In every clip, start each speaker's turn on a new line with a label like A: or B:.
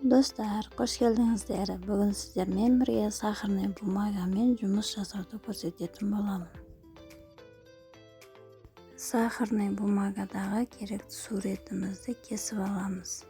A: Достар, қош келдіңіздер. Бүгін сіздермен бірге сахарный бумагамен жұмыс жасауды көрсететін боламын. Сахарный бумагадағы керекті суретімізді кесіп аламыз.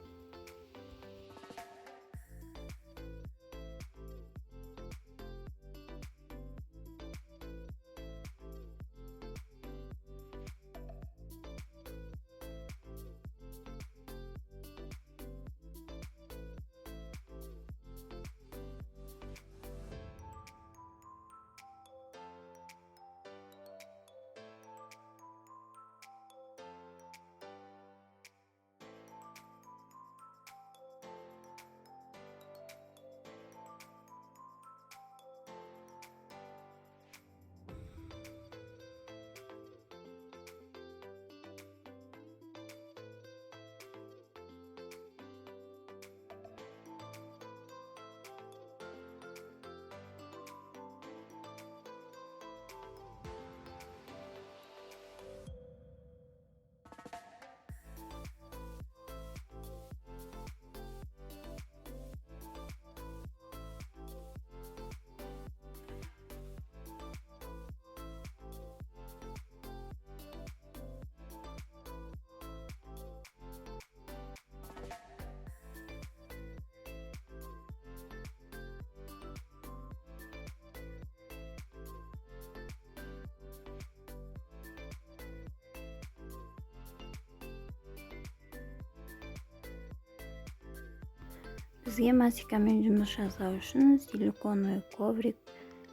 A: Бізге масикамен жұмыс жасау үшін силиконовый коврик,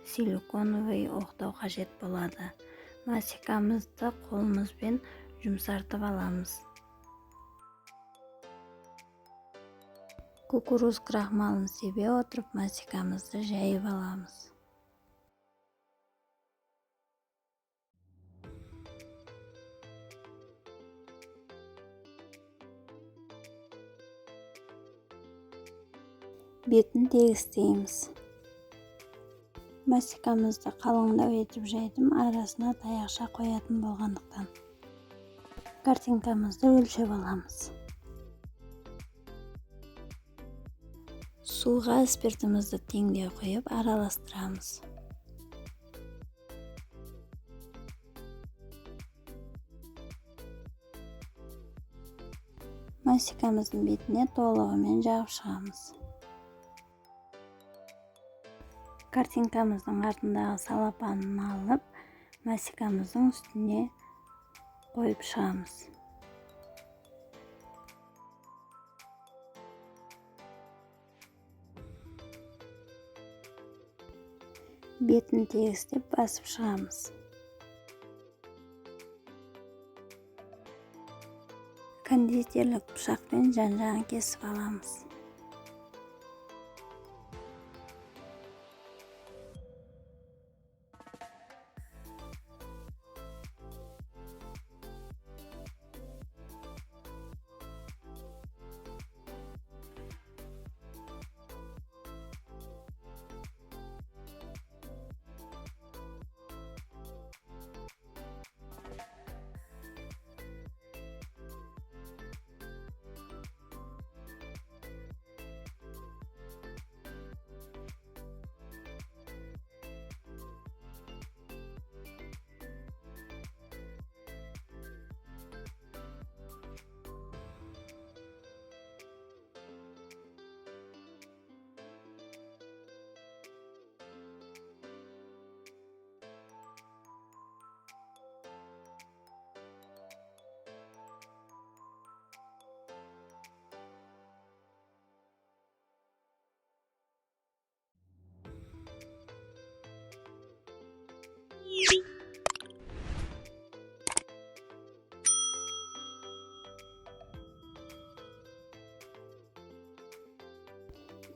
A: силиконовый оқтау қажет болады. Масикамызды қолымызбен жұмсартып аламыз. Кукуруз крахмалын себе отырып, масикамызды жайып аламыз. Бетін тегістейміз. Масикамызды қалыңдау етіп жайдым, арасына таяқша қоятын болғандықтан. Картинкамызды өлшеп аламыз. Суға спиртімізді теңдей қойып араластырамыз. Масикамыздың бетіне толығымен жағып шығамыз. Картинкамыздың артындағы салапанын алып, масикамыздың үстіне қойып шығамыз. Бетін тегістеп басып шығамыз. Кондитерлік пышақпен жан-жағын кесіп аламыз.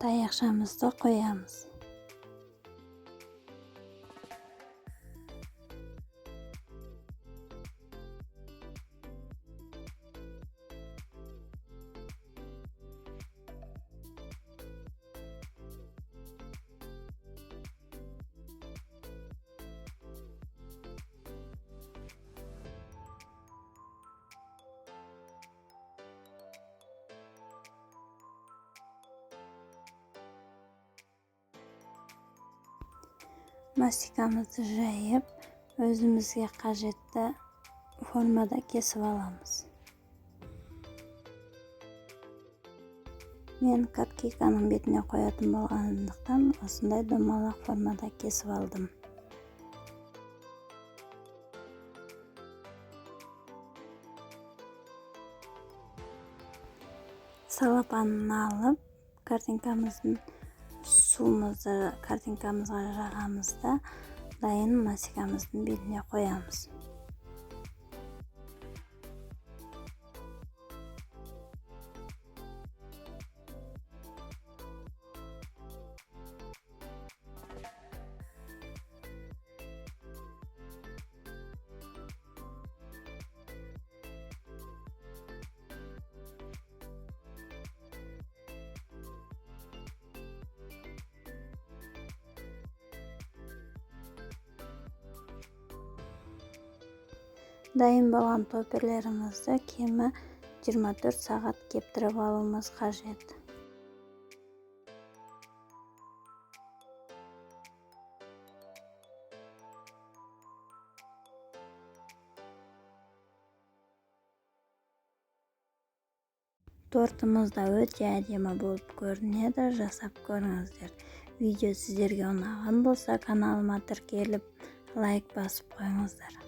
A: Таяқшамызды қоямыз. Mastikamizni jayib, o'zimizga qajatda formada kesib olamiz. Men cupcake'ning betiga qo'yadigan bo'lganimdan shunday do'maloq formada kesib oldim. Salapanni olib, kartinkamizning suvimizni kartinkamizga yag'amizda dayin mastikamizning betiga qo'yamiz. Dayin bo'lgan toperlarimizni kema 24 soat keptirib olishimiz qajat. Tortimizda o'ta adimi bo'lib ko'rinadi, jasab ko'ringizlar. Video sizlarga yoqgan bo'lsa, kanalimga tirkilib, like bosib qo'yingizlar.